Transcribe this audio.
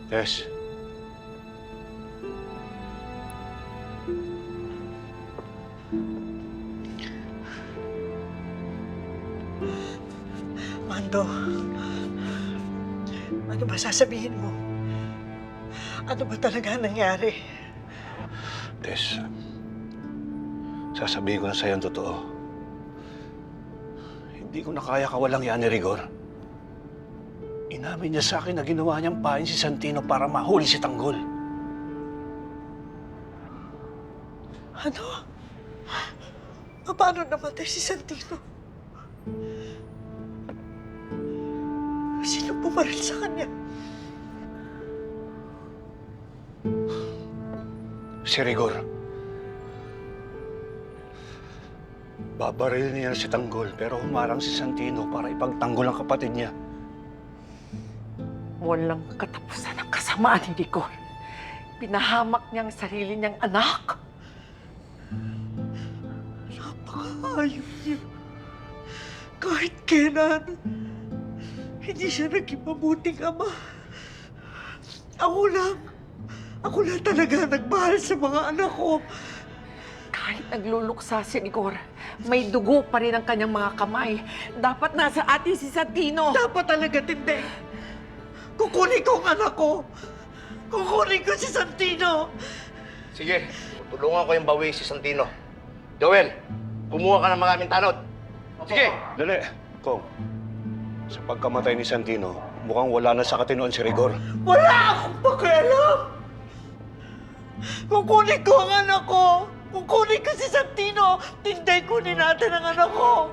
Tess. Mando, ano ba sasabihin mo? Ano ba talaga nangyari? Tess, sasabihin ko na sa'yo ang totoo. Hindi ko na kaya kawalang yan ni Rigor. Inamin niya sa akin na ginawa niyang pain si Santino para mahuli si Tanggol. Ano? Paano namatay si Santino? Sino pumaril sa kanya? Si Rigor. Babarilin niya si Tanggol pero humarang si Santino para ipagtanggol ang kapatid niya. Walang katapusan ang kasamaan ni Rigor. Pinahamak niya ang sarili niyang anak. Napaka-ayaw niya. Kahit kailan, hindi siya naging mabuting ama. Ako lang talaga nagmahal sa mga anak ko. Kahit nagluluksa si Rigor, may dugo pa rin ang kanyang mga kamay. Dapat nasa atin si Santino. Dapat talaga, Tindeng. Kukunin ko ang anak ko. Kukunin ko si Santino. Sige, tulungan ko yung bawi si Santino. Joel, kumuha ka ng maraming tanod. Sige! Dali, Kong. Sa pagkamatay ni Santino, mukhang wala na sa katinoan si Rigor. Wala akong pakialam. Kukunin ko ang anak ko. Kukunin ko si Santino. Tindeng, kunin natin ang anak ko.